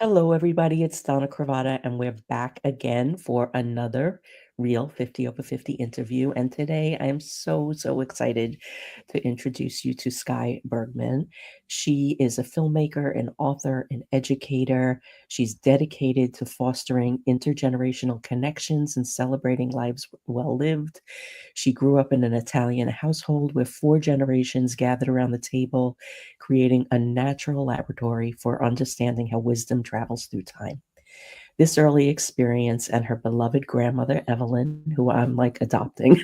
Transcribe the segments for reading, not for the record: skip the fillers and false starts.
Hello, everybody. It's Donna Cravata, and we're back again for another real 50 over 50 interview. And today I am so excited to introduce you to Sky Bergman. She is a filmmaker, an author, an educator. She's dedicated to fostering intergenerational connections and celebrating lives well lived. She grew up in an Italian household where four generations gathered around the table, creating a natural laboratory for understanding how wisdom travels through time. This early experience and her beloved grandmother, Evelyn, who I'm like adopting,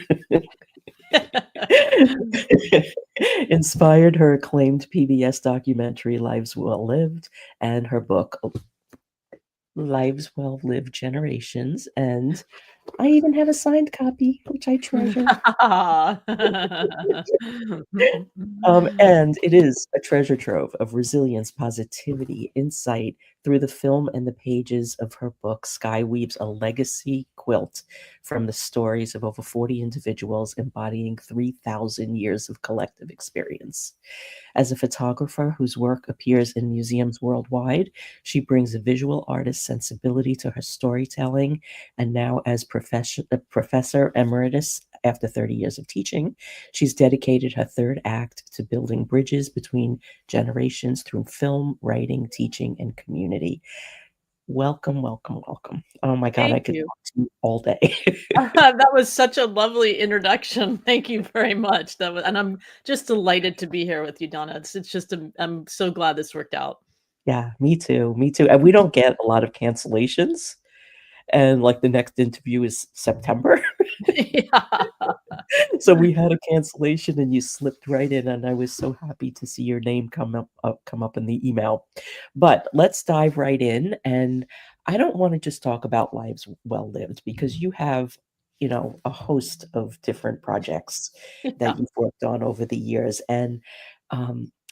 inspired her acclaimed PBS documentary, Lives Well Lived, and her book, Lives Well Lived Generations. And I even have a signed copy, which I treasure. And it is a treasure trove of resilience, positivity, insight. Through the film and the pages of her book, Sky weaves a legacy quilt from the stories of over 40 individuals embodying 3,000 years of collective experience. As a photographer whose work appears in museums worldwide, she brings a visual artist's sensibility to her storytelling. And now, as professor emeritus after 30 years of teaching, she's dedicated her third act to building bridges between generations through film, writing, teaching, and community. Welcome, welcome, welcome. Oh my God, I Thank could you. talk to you all day. That was such a lovely introduction. Thank you very much. And I'm just delighted to be here with you, Donna. It's just I'm so glad this worked out. Yeah, me too. Me too. And we don't get a lot of cancellations. And like the next interview is September. Yeah. So we had a cancellation and you slipped right in, and I was so happy to see your name come up in the email. But let's dive right in. And I don't want to just talk about lives well lived, because you have, a host of different projects that Yeah. you've worked on over the years. And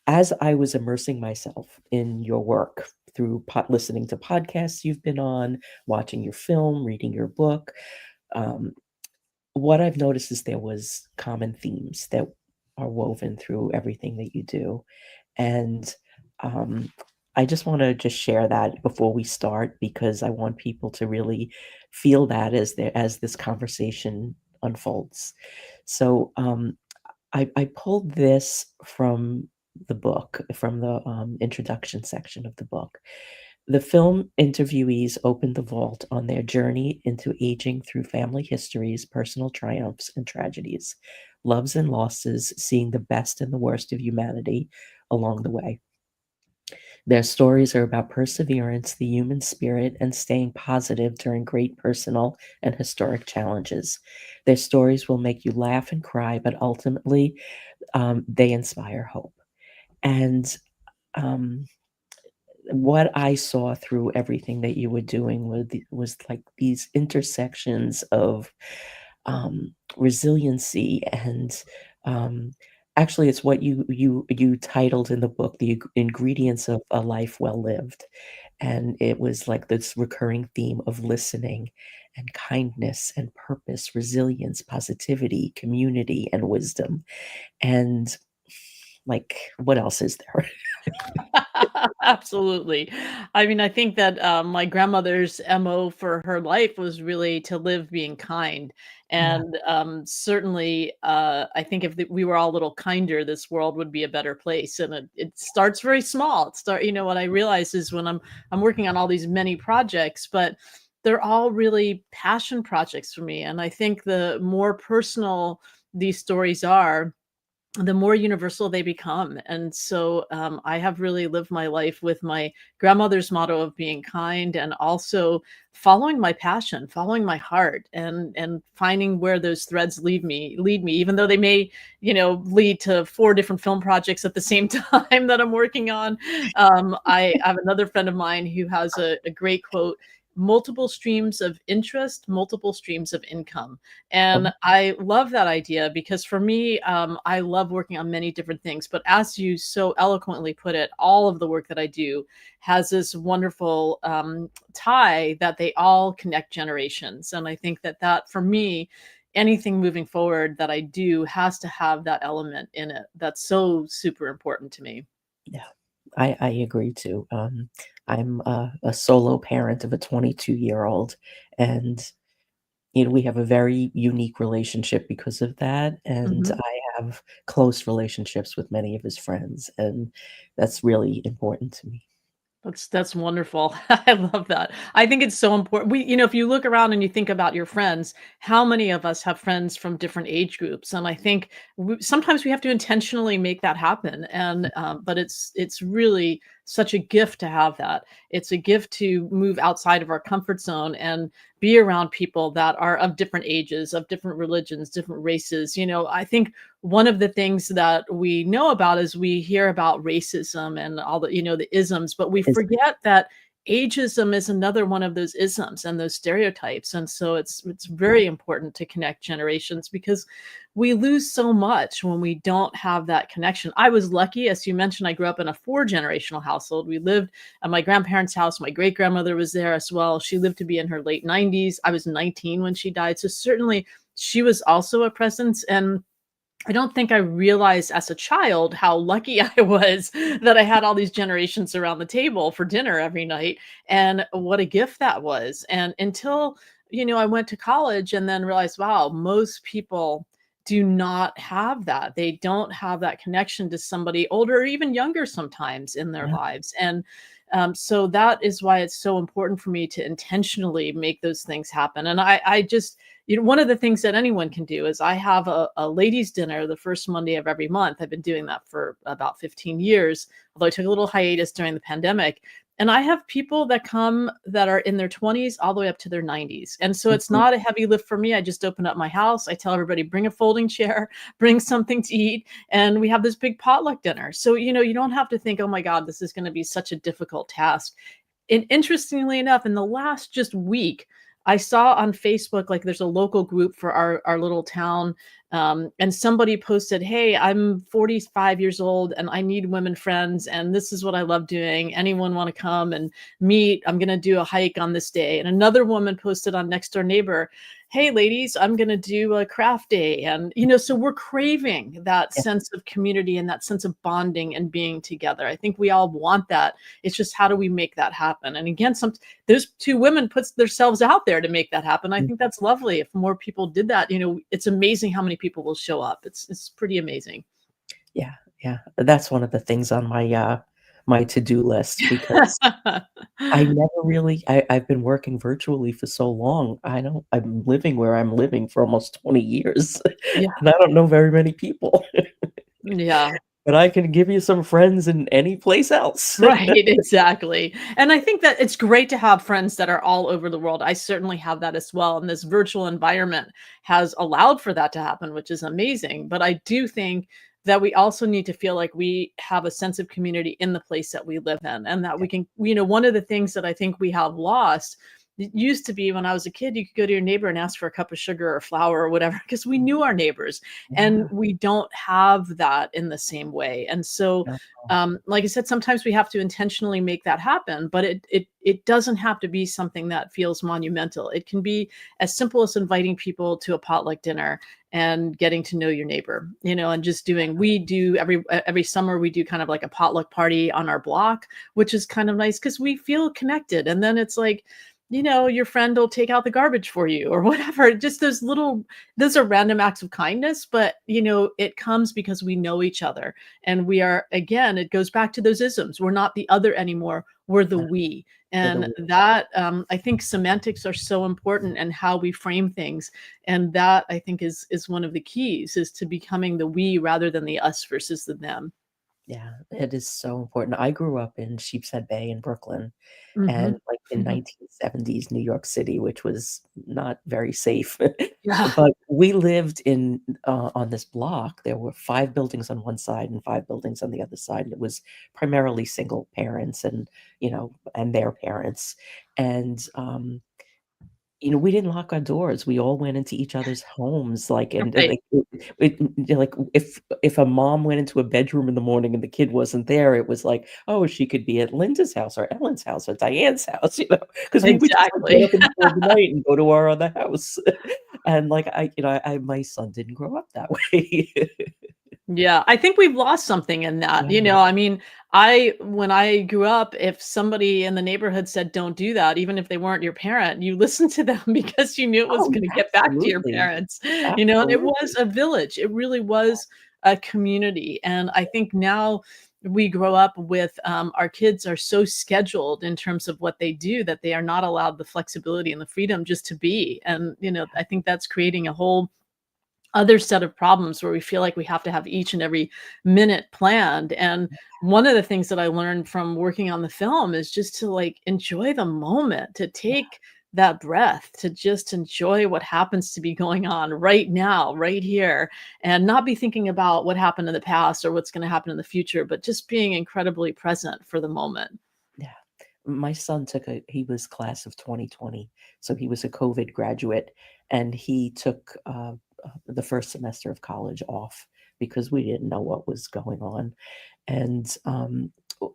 as I was immersing myself in your work through listening to podcasts you've been on, watching your film, reading your book, um, what I've noticed is there was common themes that are woven through everything that you do. And um, I just want to just share that before we start, because I want people to really feel that as this conversation unfolds. So I pulled this from the book, from the introduction section of the book. The film interviewees opened the vault on their journey into aging through family histories, personal triumphs, and tragedies, loves and losses, seeing the best and the worst of humanity along the way. Their stories are about perseverance, the human spirit, and staying positive during great personal and historic challenges. Their stories will make you laugh and cry, but ultimately, they inspire hope. And um, what I saw through everything that you were doing was like these intersections of resiliency and um, actually, it's what you titled in the book, the ingredients of a life well lived. And it was like this recurring theme of listening and kindness and purpose, resilience, positivity, community, and wisdom. And like, what else is there? Absolutely. I mean, I think that my grandmother's MO for her life was really to live being kind. Yeah. And certainly, I think if we were all a little kinder, this world would be a better place. And it starts very small. What I realize is when I'm working on all these many projects, but they're all really passion projects for me. And I think the more personal these stories are, the more universal they become. And so I have really lived my life with my grandmother's motto of being kind, and also following my passion, following my heart, and finding where those threads lead me, even though they may, lead to four different film projects at the same time that I'm working on. I have another friend of mine who has a great quote: multiple streams of interest, multiple streams of income. And I love that idea because for me, I love working on many different things. But as you so eloquently put it, all of the work that I do has this wonderful tie that they all connect generations. And I think that for me, anything moving forward that I do has to have that element in it. That's so super important to me. Yeah, I agree too. I'm a solo parent of a 22-year-old, and we have a very unique relationship because of that, and Mhm. I have close relationships with many of his friends, and that's really important to me. That's wonderful. I love that. I think it's so important. If you look around and you think about your friends, how many of us have friends from different age groups? And I think sometimes we have to intentionally make that happen. And but it's really such a gift to have that. It's a gift to move outside of our comfort zone and be around people that are of different ages, of different religions, different races. I think one of the things that we know about is we hear about racism and all the isms, but we Is forget that ageism is another one of those isms and those stereotypes. And so it's very important to connect generations because we lose so much when we don't have that connection. I was lucky, as you mentioned, I grew up in a four-generational household. We lived at my grandparents' house. My great grandmother was there as well. She lived to be in her late 90s. I was 19 when she died. So certainly she was also a presence. And I don't think I realized as a child how lucky I was that I had all these generations around the table for dinner every night, and what a gift that was. And until, I went to college and then realized, wow, most people do not have that. They don't have that connection to somebody older or even younger sometimes in their yeah, lives. And so that is why it's so important for me to intentionally make those things happen. And I just, one of the things that anyone can do is I have a ladies' dinner the first Monday of every month. I've been doing that for about 15 years, although I took a little hiatus during the pandemic. And I have people that come that are in their 20s all the way up to their 90s. And so it's mhm, not a heavy lift for me. I just open up my house. I tell everybody, bring a folding chair, bring something to eat, and we have this big potluck dinner. So, you don't have to think, oh my God, this is going to be such a difficult task. And interestingly enough, in the last just week, I saw on Facebook, like there's a local group for our little town. And somebody posted, hey, I'm 45 years old and I need women friends. And this is what I love doing. Anyone want to come and meet? I'm going to do a hike on this day. And another woman posted on Next Door Neighbor, hey, ladies, I'm going to do a craft day. And, so we're craving that yeah, sense of community and that sense of bonding and being together. I think we all want that. It's just how do we make that happen? And again, those two women puts themselves out there to make that happen. I mm, think that's lovely. If more people did that, it's amazing how many people will show up. It's pretty amazing. yeah, yeah. That's one of the things on my to-do list because I never really I've been working virtually for so long. I'm living where I'm living for almost 20 years, Yeah. and I don't know very many people, Yeah. but I can give you some friends in any place else. Right, exactly. And I think that it's great to have friends that are all over the world. I certainly have that as well. And this virtual environment has allowed for that to happen, which is amazing. But I do think that we also need to feel like we have a sense of community in the place that we live in and that we can, one of the things that I think we have lost. It used to be when I was a kid, you could go to your neighbor and ask for a cup of sugar or flour or whatever because we knew our neighbors, and Yeah, we don't have that in the same way. And so no, like I said, sometimes we have to intentionally make that happen, but it doesn't have to be something that feels monumental. It can be as simple as inviting people to a potluck dinner and getting to know your neighbor, and just doing. We do every summer we do kind of like a potluck party on our block, which is kind of nice because we feel connected. And then it's like, your friend will take out the garbage for you or whatever. Just those are random acts of kindness, but it comes because we know each other. And we are, again, it goes back to those isms. We're not the other anymore. We're the yeah, we. for the And week. that, I think semantics are so important and how we frame things. And that I think is one of the keys is to becoming the we rather than the us versus the them. Yeah, it is so important. I grew up in Sheepshead Bay in Brooklyn, and, Mhm. like, in 1970s New York City, which was not very safe. Yeah. But we lived on this block. There were 5 buildings on one side and 5 buildings on the other side, and it was primarily single parents and their parents, and, we didn't lock our doors. We all went into each other's homes, like, and, Right. like, like, if a mom went into a bedroom in the morning and the kid wasn't there, it was like, "Oh, she could be at Linda's house or Ellen's house or Diane's house," because we would just, like, get Exactly. up in the middle of the night and go to our other house. And, like, my son didn't grow up that way. Yeah, I think we've lost something in that. Yeah, I mean, I when I grew up, if somebody in the neighborhood said don't do that, even if they weren't your parent, you listened to them because you knew it was oh, going to get back to your absolutely, parents. And it was absolutely. a village. It really was a community. And I think now we grow up with our kids are so scheduled in terms of what they do that they are not allowed the flexibility and the freedom just to be. And I think that's creating a whole other set of problems where we feel like we have to have each and every minute planned. And one of the things that I learned from working on the film is just to like enjoy the moment, to take that breath, to just enjoy what happens to be going on right now, right here, and not be thinking about what happened in the past or what's going to happen in the future, but just being incredibly present for the moment. Yeah. My son he was class of 2020, so he was a COVID graduate, and he took the first semester of college off because we didn't know what was going on. And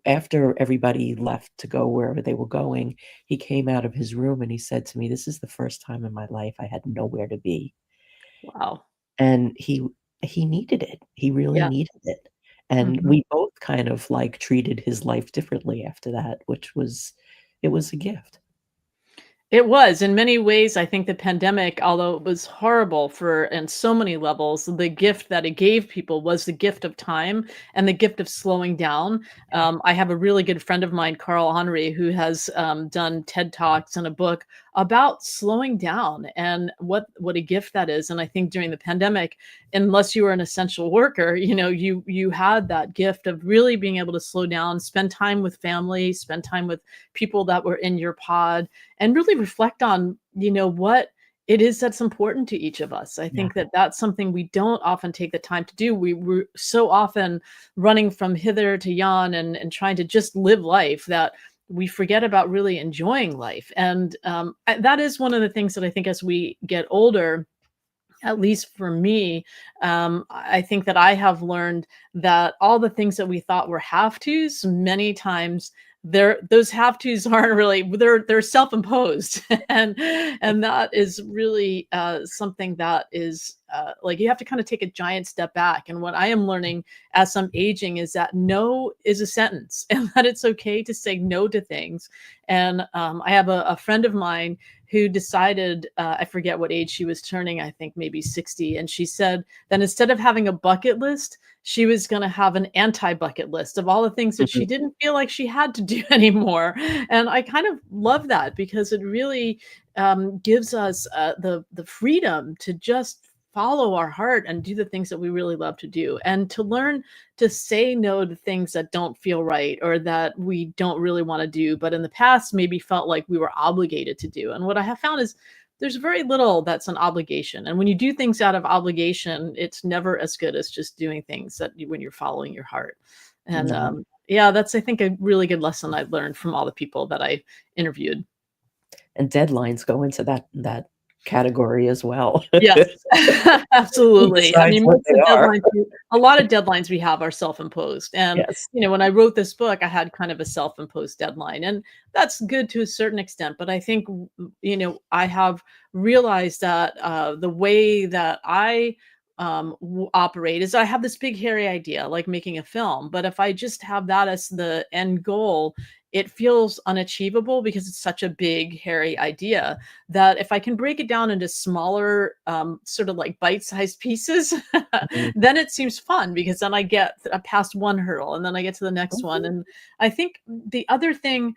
after everybody left to go wherever they were going, he came out of his room and he said to me, "This is the first time in my life I had nowhere to be." Wow. And he needed it. He really Yeah. needed it. And Mhm. we both kind of, like, treated his life differently after that, which was it was a gift. It was. In many ways, I think the pandemic, although it was horrible for in so many levels, the gift that it gave people was the gift of time and the gift of slowing down. I have a really good friend of mine, Carl Henry, who has done TED Talks and a book about slowing down and what a gift that is. And I think during the pandemic, unless you were an essential worker, you had that gift of really being able to slow down, spend time with family, spend time with people that were in your pod, and really reflect on, what it is that's important to each of us. I Yeah, think that that's something we don't often take the time to do. We're so often running from hither to yon and trying to just live life that we forget about really enjoying life. And that is one of the things that I think as we get older, at least for me, I think that I have learned that all the things that we thought were have tos, many times those have tos aren't really, they're self-imposed. And that is really something that is like you have to kind of take a giant step back. And what I am learning as I'm aging is that no is a sentence and that it's okay to say no to things. And I have a friend of mine who decided, I forget what age she was turning, I think maybe 60. And she said that instead of having a bucket list, she was going to have an anti bucket list of all the things that mhm, she didn't feel like she had to do anymore. And I kind of love that because it really gives us the freedom to just follow our heart and do the things that we really love to do, and to learn to say no to things that don't feel right or that we don't really want to do, but in the past maybe felt like we were obligated to do. And what I have found is there's very little that's an obligation. And when you do things out of obligation, it's never as good as just doing things when you're following your heart. And yeah, yeah, that's I think a really good lesson I've learned from all the people that I interviewed. and deadlines go into that category as well. Yes, Who absolutely. I decides mean, what most they of the are? deadlines we a lot of deadlines we have are self-imposed, and, Yes. when I wrote this book, I had kind of a self-imposed deadline, and that's good to a certain extent, but I think, I have realized that, the way that I, operate is I have this big hairy idea, like making a film, but if I just have that as the end goal, it feels unachievable because it's such a big, hairy idea that if I can break it down into smaller, sort of like bite-sized pieces, Mhm, then it seems fun because then I get past one hurdle and then I get to the next one. mhm, And I think the other thing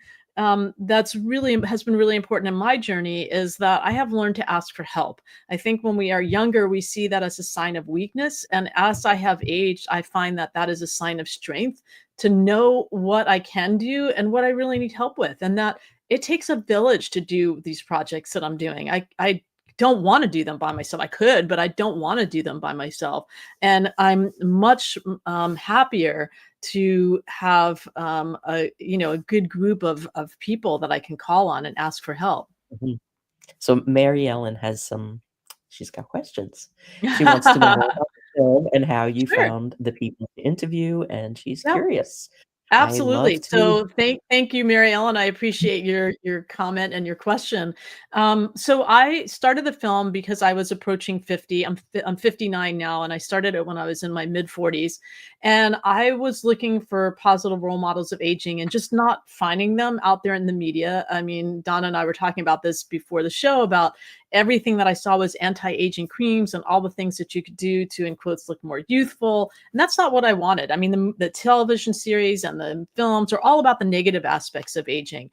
that's really has been really important in my journey is that I have learned to ask for help. I think when we are younger, we see that as a sign of weakness. And as I have aged, I find that that is a sign of strength to know what I can do and what I really need help with. And that it takes a village to do these projects that I'm doing. I don't want to do them by myself. I could, but I don't want to do them by myself. And I'm much happier to have a good group of people that I can call on and ask for help. mhm. So Mary Ellen she's got questions. She wants to know more about the film and how you Sure. found the people to interview, and she's Yeah. curious. I love Absolutely. to. So thank you, Mary Ellen. I appreciate your comment and your question. So I started the film because I was approaching 50. I'm 59 now, and I started it when I was in my mid 40s. And I was looking for positive role models of aging and just not finding them out there in the media. I mean, Donna and I were talking about this before the show about everything that I saw was anti-aging creams and all the things that you could do to, in quotes, look more youthful. And that's not what I wanted. I mean, the television series and the films are all about the negative aspects of aging.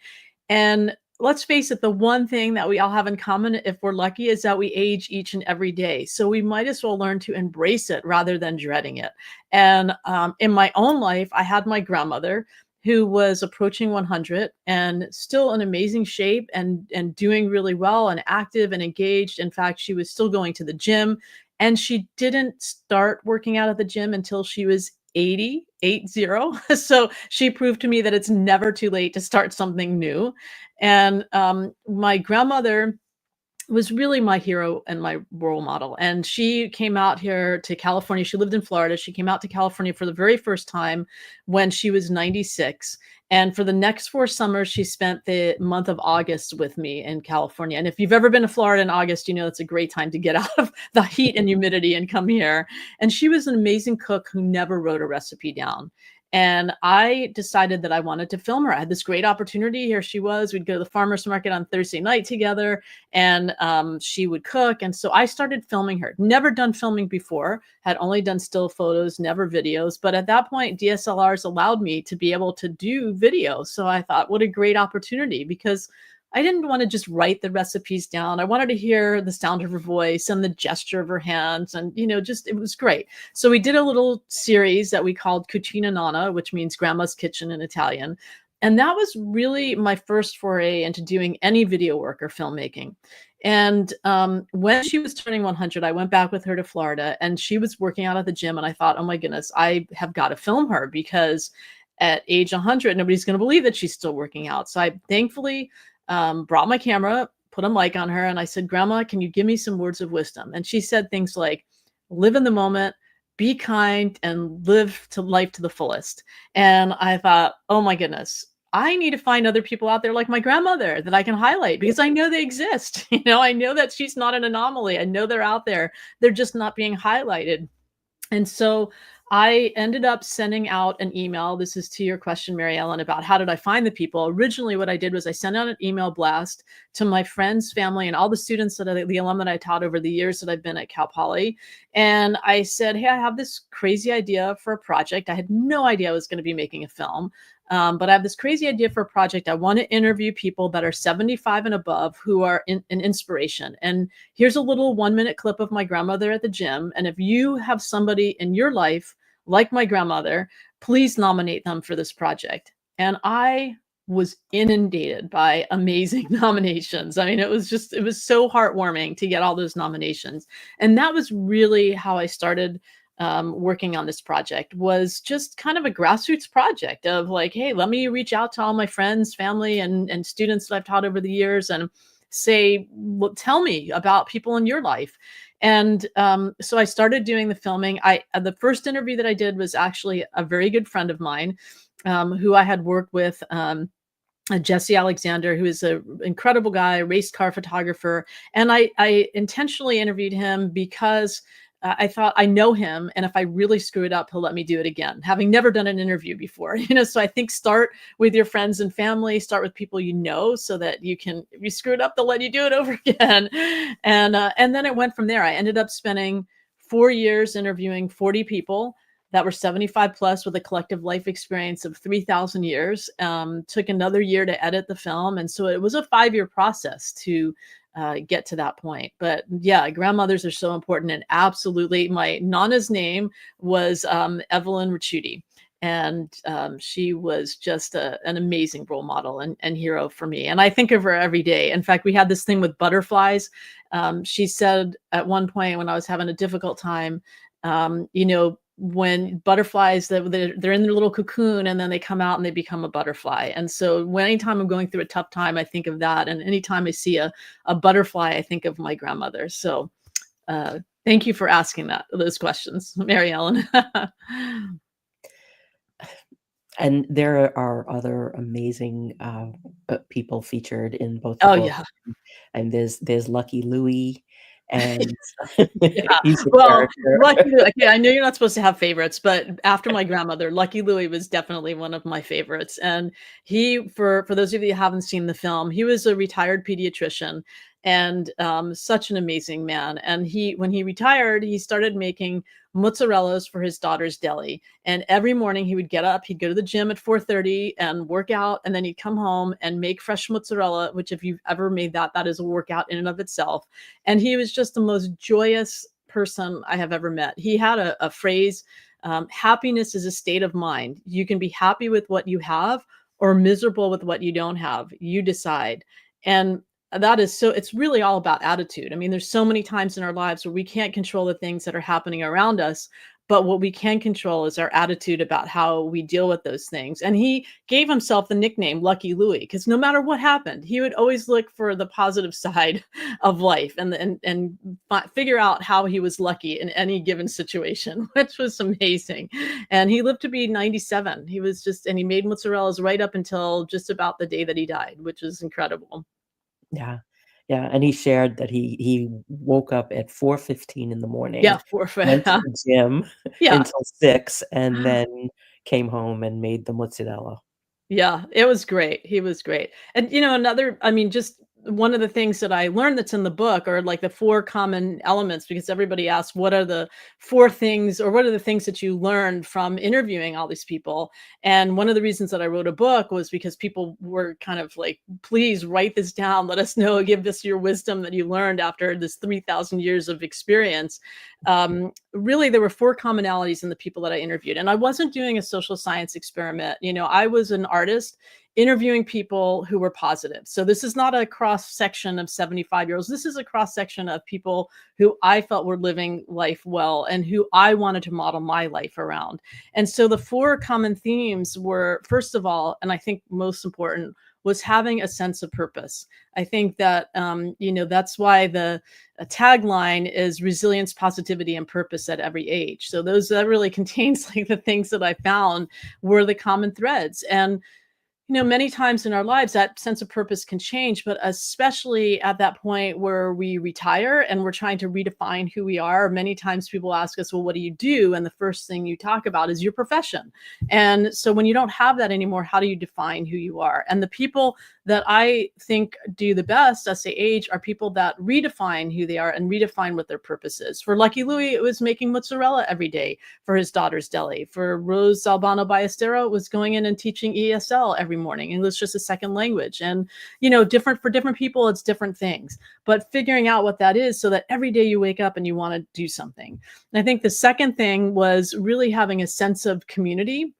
And let's face it, the one thing that we all have in common, if we're lucky, is that we age each and every day. So we might as well learn to embrace it rather than dreading it. And in my own life, I had my grandmother who was approaching 100 and still in amazing shape and doing really well and active and engaged. In fact, she was still going to the gym, and she didn't start working out at the gym until she was 80. So she proved to me that it's never too late to start something new. And my grandmother was really my hero and my role model. And she came out here to California. She lived in Florida. She came out to California for the very first time when she was 96. And for the next 4 summers, she spent the month of August with me in California. And if you've ever been to Florida in August, you know it's a great time to get out of the heat and humidity and come here. And she was an amazing cook who never wrote a recipe down. And I decided that I wanted to film her. I had this great opportunity. Here she was. We'd go to the farmer's market on Thursday night together, and she would cook. And so I started filming her. Never done filming before, had only done still photos, never videos. But at that point, DSLRs allowed me to be able to do video. So I thought, what a great opportunity, because I didn't want to just write the recipes down. I wanted to hear the sound of her voice and the gesture of her hands. And, just it was great. So we did a little series that we called Cucina Nonna, which means grandma's kitchen in Italian. And that was really my first foray into doing any video work or filmmaking. And when she was turning 100, I went back with her to Florida, and she was working out at the gym. And I thought, oh my goodness, I have got to film her, because at age 100, nobody's going to believe that she's still working out. So I thankfully brought my camera, put a mic on her, and I said, Grandma, can you give me some words of wisdom? And she said things like, live in the moment, be kind, and live to life to the fullest. And I thought, oh my goodness, I need to find other people out there like my grandmother that I can highlight, because I know they exist. I know that she's not an anomaly. I know they're out there. They're just not being highlighted. And so I ended up sending out an email. This is to your question, Mary Ellen, about how did I find the people. Originally, what I did was I sent out an email blast to my friends, family, and all the students the alum that I taught over the years that I've been at Cal Poly. And I said, hey, I have this crazy idea for a project. I had no idea I was going to be making a film. But I have this crazy idea for a project. I want to interview people that are 75 and above who are an inspiration. And here's a little 1-minute clip of my grandmother at the gym. And if you have somebody in your life like my grandmother, please nominate them for this project. And I was inundated by amazing nominations. I mean, it was so heartwarming to get all those nominations. And that was really how I started working on this project. Was just kind of a grassroots project of like, hey, let me reach out to all my friends, family, and students that I've taught over the years and say, well, tell me about people in your life. And so I started doing the filming. The first interview that I did was actually a very good friend of mine who I had worked with, Jesse Alexander, who is an incredible guy, race car photographer. And I intentionally interviewed him because I thought, I know him, and if I really screw it up, he'll let me do it again, having never done an interview before. So I think start with your friends and family, start with people so that you can, if you screw it up, they'll let you do it over again. And then it went from there. I ended up spending 4 years interviewing 40 people that were 75 plus with a collective life experience of 3,000 years. Took another year to edit the film. And so it was a 5-year process to get to that point. But yeah, grandmothers are so important. And absolutely, my Nana's name was Evelyn Ricciuti. And she was just an amazing role model and hero for me. And I think of her every day. In fact, we had this thing with butterflies. She said at one point when I was having a difficult time, when butterflies, they're in their little cocoon and then they come out and they become a butterfly. And so anytime I'm going through a tough time, I think of that. And anytime I see a butterfly, I think of my grandmother. So thank you for asking those questions, Mary Ellen. And there are other amazing people featured in both the Oh, book, yeah. and there's Lucky Louie, and Yeah. he's a Well, character. Lucky Louie, okay, I know you're not supposed to have favorites, but after my grandmother, Lucky Louie was definitely one of my favorites, and he for those of you who haven't seen the film, he was a retired pediatrician and, such an amazing man, and he when he retired, he started making mozzarellas for his daughter's deli, and every morning he would get up, he'd go to the gym at 4:30 and work out, and then he'd come home and make fresh mozzarella, which if you've ever made that, that is a workout in and of itself, and he was just the most joyous person I have ever met. He had a phrase, happiness is a state of mind. You can be happy with what you have or miserable with what you don't have. You decide. And that is so, it's really all about attitude. I mean, there's so many times in our lives where we can't control the things that are happening around us, but what we can control is our attitude about how we deal with those things. And he gave himself the nickname Lucky Louie because no matter what happened, he would always look for the positive side of life and figure out how he was lucky in any given situation, which was amazing. And he lived to be 97. He was just, and he made mozzarellas right up until just about the day that he died, which is incredible. Yeah. Yeah, and he shared that he woke up at 4:15 in the morning, Yeah, for went to the gym yeah. until 6, and then came home and made the mozzarella. Yeah, it was great. He was great. And, another I mean, just one of the things that I learned that's in the book are like the 4 common elements because everybody asks, what are the 4 things or what are the things that you learned from interviewing all these people? And one of the reasons that I wrote a book was because people were kind of like, please write this down. Let us know, give us your wisdom that you learned after this 3,000 years of experience. Really, there were 4 commonalities in the people that I interviewed. And I wasn't doing a social science experiment. I was an artist interviewing people who were positive. So this is not a cross section of 75-year-olds. This is a cross section of people who I felt were living life well and who I wanted to model my life around. And so the 4 common themes were, first of all, and I think most important, was having a sense of purpose. I think that, that's why the a tagline is resilience, positivity, and purpose at every age. So that really contains like the things that I found were the common threads. And many times in our lives, that sense of purpose can change, but especially at that point where we retire and we're trying to redefine who we are. Many times people ask us, well, what do you do? And the first thing you talk about is your profession. And so when you don't have that anymore, how do you define who you are? And the people that I think do the best as they age are people that redefine who they are and redefine what their purpose is. For Lucky Louie, it was making mozzarella every day for his daughter's deli. For Rose Albano Ballestero, it was going in and teaching ESL every morning. English just a second language. And, different for different people, it's different things. But figuring out what that is so that every day you wake up and you want to do something. And I think the second thing was really having a sense of community.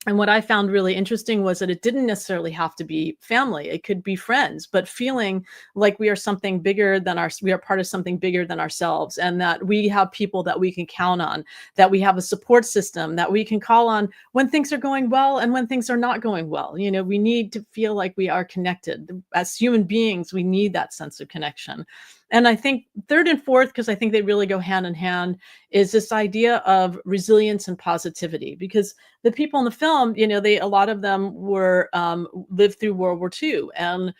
And what I found really interesting was that it didn't necessarily have to be family. It could be friends, but feeling like we are something bigger than we are part of something bigger than ourselves. And that we have people that we can count on, that we have a support system that we can call on when things are going well and when things are not going well. We need to feel like we are connected. As human beings, we need that sense of connection. And I think third and fourth, because I think they really go hand in hand, is this idea of resilience and positivity. Because the people in the film, a lot of them were lived through World War II and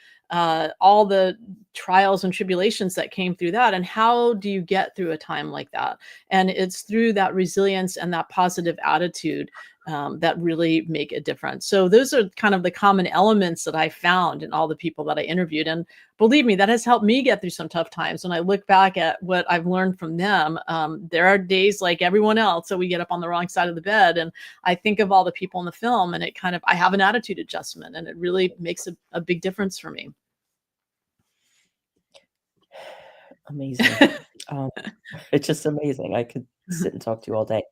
all the trials and tribulations that came through that. And how do you get through a time like that? And it's through that resilience and that positive attitude that really make a difference. So those are kind of the common elements that I found in all the people that I interviewed. And believe me, that has helped me get through some tough times. When I look back at what I've learned from them, there are days like everyone else that we get up on the wrong side of the bed. And I think of all the people in the film and I have an attitude adjustment and it really makes a big difference for me. Amazing. Um, it's just amazing. I could sit and talk to you all day.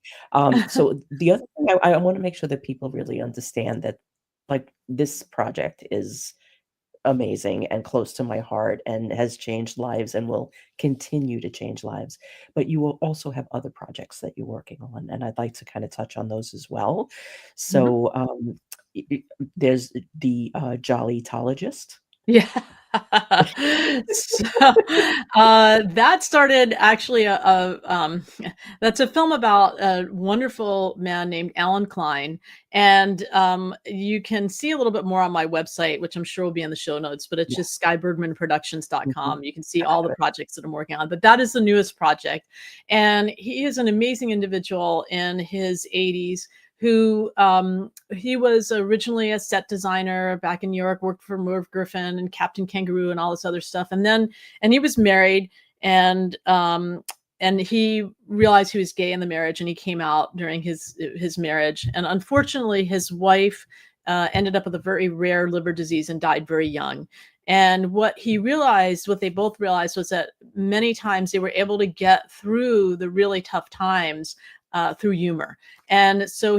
So the other thing I wanna make sure that people really understand that, like, this project is amazing and close to my heart and has changed lives and will continue to change lives. But you will also have other projects that you're working on, and I'd like to kinda touch on those as well. Mhm. So, there's the Jollytologist. Yeah. So, that started actually that's a film about a wonderful man named Alan Klein, and, you can see a little bit more on my website, which I'm sure will be in the show notes, but it's Yeah. just skybergmanproductions.com. Mhm. You can see all Got the it. projects that I'm working on, but that is the newest project, and he is an amazing individual in his 80s who he was originally a set designer back in New York, worked for Merv Griffin and Captain Kangaroo and all this other stuff. And he was married and he realized he was gay in the marriage and he came out during his marriage. And unfortunately, his wife ended up with a very rare liver disease and died very young. And what they both realized was that many times they were able to get through the really tough times through humor. And so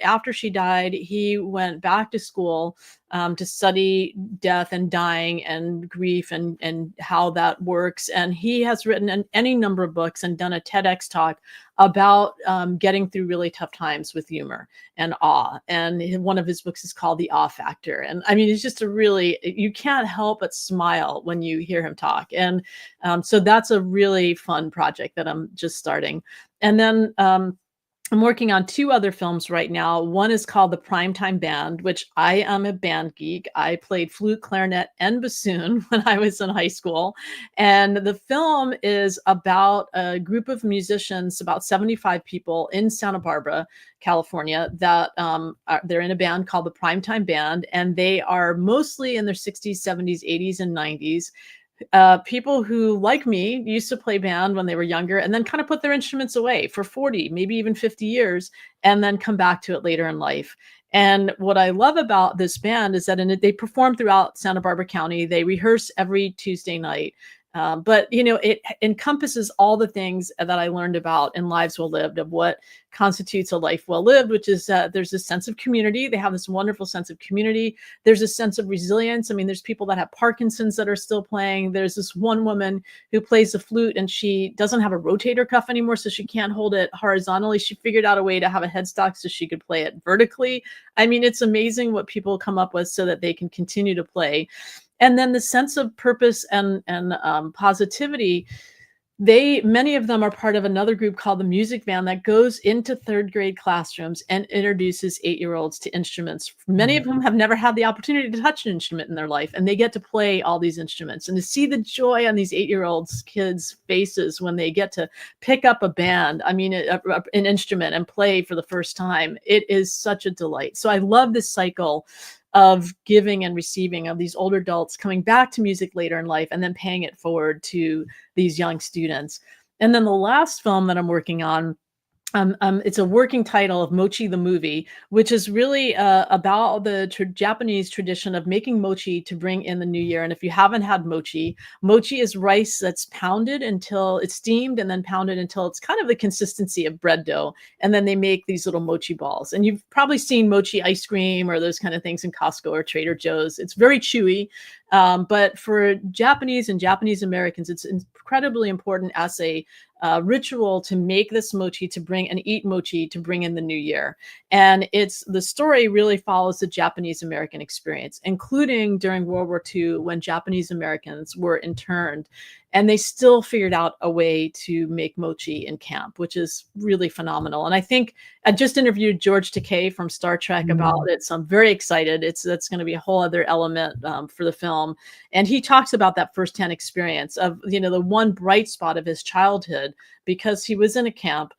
after she died, he went back to school to study death and dying and grief and how that works. And he has written any number of books and done a TEDx talk about getting through really tough times with humor and awe. And one of his books is called The Awe Factor. And I mean, it's just you can't help but smile when you hear him talk. And so that's a really fun project that I'm just starting. And then I'm working on two other films right now. One is called The Primetime Band, which I am a band geek. I played flute, clarinet, and bassoon when I was in high school. And the film is about a group of musicians, about 75 people in Santa Barbara, California, that they're in a band called the Primetime Band. And they are mostly in their 60s, 70s, 80s, and 90s. People who, like me, used to play band when they were younger and then kind of put their instruments away for 40, maybe even 50 years, and then come back to it later in life. And what I love about this band is that they perform throughout Santa Barbara County. They rehearse every Tuesday night. But it encompasses all the things that I learned about in Lives Well Lived, of what constitutes a life well lived, which is there's this sense of community. They have this wonderful sense of community. There's a sense of resilience. I mean, there's people that have Parkinson's that are still playing. There's this one woman who plays the flute and she doesn't have a rotator cuff anymore, so she can't hold it horizontally. She figured out a way to have a headstock so she could play it vertically. I mean, it's amazing what people come up with so that they can continue to play. And then the sense of purpose and positivity. Many of them are part of another group called the Music Band that goes into third grade classrooms and introduces 8-year-olds to instruments. Many of Mhm. them have never had the opportunity to touch an instrument in their life, and they get to play all these instruments. And to see the joy on these 8-year-olds kids' faces when they get to pick up an instrument and play for the first time, it is such a delight. So I love this cycle of giving and receiving, of these older adults coming back to music later in life and then paying it forward to these young students. And then the last film that I'm working on, it's a working title of Mochi the Movie, which is really about the Japanese tradition of making mochi to bring in the new year. And if you haven't had mochi, mochi is rice that's pounded until it's steamed and then pounded until it's kind of the consistency of bread dough. And then they make these little mochi balls. And you've probably seen mochi ice cream or those kind of things in Costco or Trader Joe's. It's very chewy. But for Japanese and Japanese Americans, it's incredibly important as a ritual to make this mochi to bring and eat mochi to bring in the new year. And the story really follows the Japanese American experience, including during World War II when Japanese Americans were interned and they still figured out a way to make mochi in camp, which is really phenomenal. And I think I just interviewed George Takei from Star Trek about Mm. it, so I'm very excited. That's going to be a whole other element for the film. And he talks about that firsthand experience of, the one bright spot of his childhood, because he was in a camp,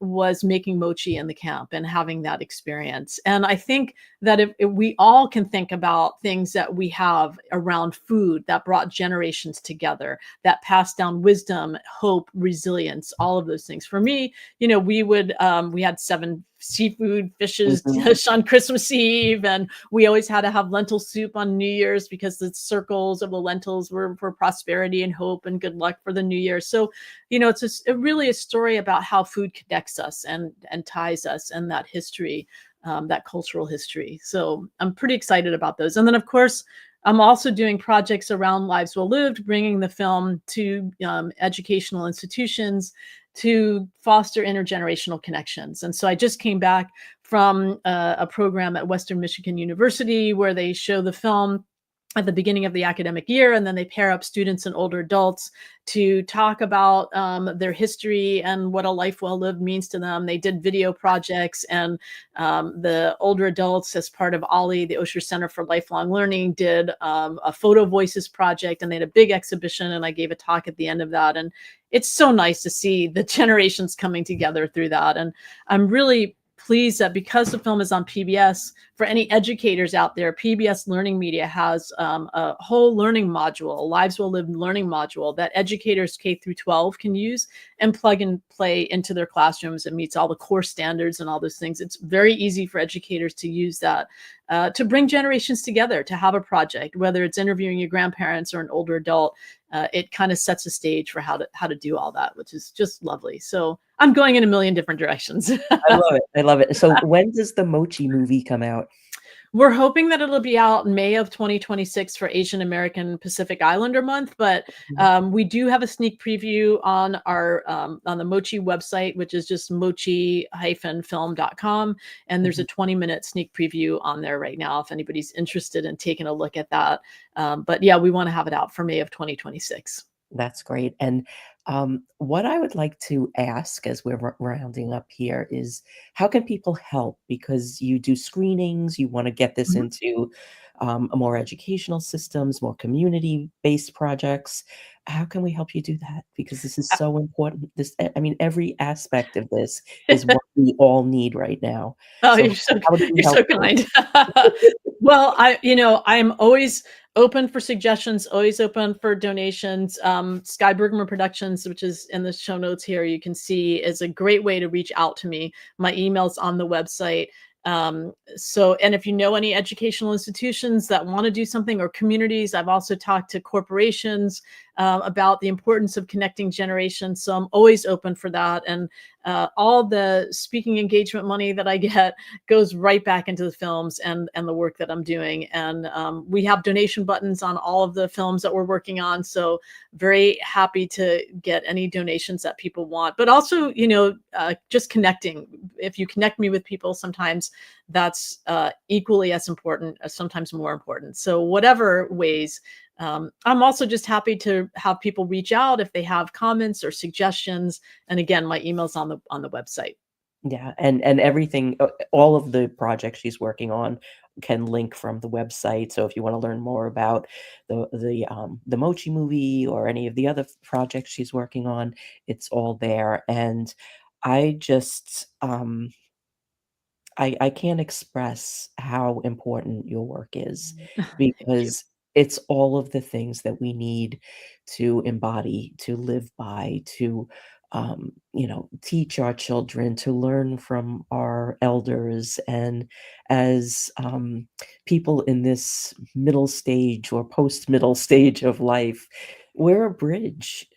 was making mochi in the camp and having that experience. And I think that if we all can think about things that we have around food that brought generations together, that passed down wisdom, hope, resilience, all of those things. For me, we had 7 seafood fishes Mhm. dish on Christmas Eve, and we always had to have lentil soup on New Year's because the circles of the lentils were for prosperity and hope and good luck for the new year. So, it's really a story about how food connects us and ties us, and that history, that cultural history. So I'm pretty excited about those. And then, of course, I'm also doing projects around Lives Well Lived, bringing the film to educational institutions to foster intergenerational connections. And so I just came back from a program at Western Michigan University where they show the film at the beginning of the academic year, and then they pair up students and older adults to talk about their history and what a life well lived means to them. They did video projects, and the older adults, as part of OLLI, the Osher Center for Lifelong Learning, did a photo voices project, and they had a big exhibition, and I gave a talk at the end of that. And it's so nice to see the generations coming together through that. And I'm really pleased that because the film is on PBS, for any educators out there, PBS Learning Media has a whole learning module, Lives Well Lived learning module, that educators K through 12 can use and plug and play into their classrooms. It meets all the core standards and all those things. It's very easy for educators to use that to bring generations together, to have a project, whether it's interviewing your grandparents or an older adult. It kind of sets a stage for how to do all that, which is just lovely. So I'm going in a million different directions. I love it. I love it. So when does the Mochi movie come out? We're hoping that it'll be out in May of 2026 for Asian American Pacific Islander Month, but we do have a sneak preview on our on the Mochi website, which is just mochi-film.com, and there's a 20-minute sneak preview on there right now if anybody's interested in taking a look at that. But yeah, we want to have it out for May of 2026. That's great. And what I would like to ask as we're rounding up here is how can people help? Because you do screenings, you want to get this Mhm. into more educational systems, more community-based projects. How can we help you do that? Because this is so important. I mean, every aspect of this is what we all need right now. Oh, So how do we you're help so you? kind. Well, I am always open for suggestions, always open for donations. Sky Bergman Productions, which is in the show notes here, you can see, is a great way to reach out to me. My email's on the website. And if you know any educational institutions that want to do something, or communities, I've also talked to corporations about the importance of connecting generations. So I'm always open for that. And all the speaking engagement money that I get goes right back into the films and the work that I'm doing. And we have donation buttons on all of the films that we're working on. So very happy to get any donations that people want. But also, just connecting. If you connect me with people, sometimes that's equally as important, sometimes more important. So whatever ways. I'm also just happy to have people reach out if they have comments or suggestions. And again, my email's on the website. Yeah, and everything, all of the projects she's working on can link from the website. So if you want to learn more about the Mochi movie or any of the other projects she's working on, it's all there. And I just I can't express how important your work is, Thank you. because it's all of the things that we need to embody, to live by, to teach our children, to learn from our elders. And as people in this middle stage or post-middle stage of life, we're a bridge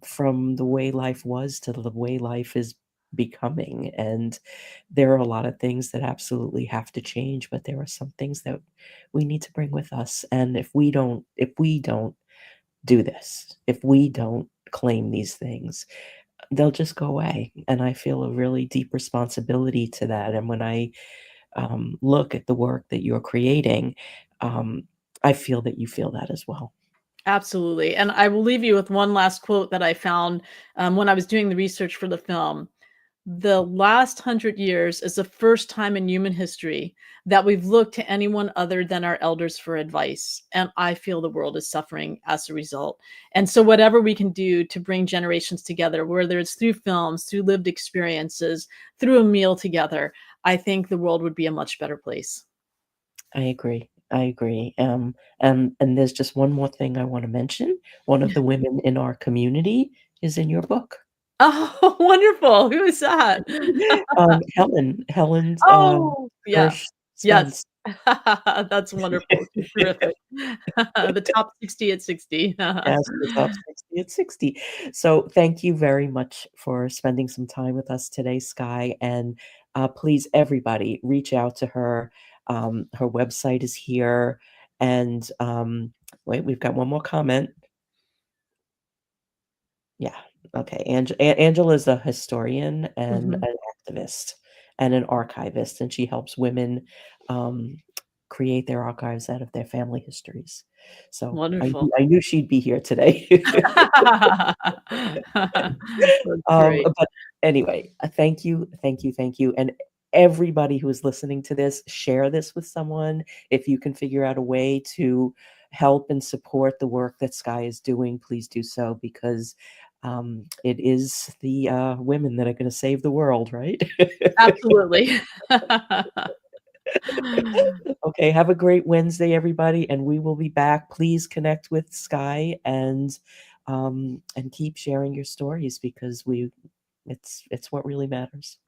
from the way life was to the way life is becoming. And there are a lot of things that absolutely have to change, but there are some things that we need to bring with us. And if we don't do this, if we don't claim these things, they'll just go away. And I feel a really deep responsibility to that. And when I look at the work that you're creating, um, I feel that you feel that as well. Absolutely. And I will leave you with one last quote that I found when I was doing the research for the film. The last 100 years is the first time in human history that we've looked to anyone other than our elders for advice. And I feel the world is suffering as a result. And so, whatever we can do to bring generations together, whether it's through films, through lived experiences, through a meal together, I think the world would be a much better place. I agree. I agree. And there's just one more thing I want to mention. One of the women in our community is in your book. Oh, wonderful. Who is that? Helen's Oh, yeah. Hirsch Yes. Spence. That's wonderful. She's terrific. The top 60 at 60. Yes, the top 60 at 60. So thank you very much for spending some time with us today, Sky. And please, everybody, reach out to her. Her website is here. And wait, we've got one more comment. Yeah. Okay. Angela is a historian and Mhm. an activist and an archivist, and she helps women. Um, create their archives out of their family histories. So Wonderful. I knew she'd be here today. That's great. But anyway, thank you, thank you, thank you. And everybody who is listening to this, share this with someone. If you can figure out a way to help and support the work that Sky is doing, please do so, because it is the women that are going to save the world, right? Absolutely. Okay, have a great Wednesday, everybody, and we will be back. Please connect with Sky and keep sharing your stories, because it's what really matters.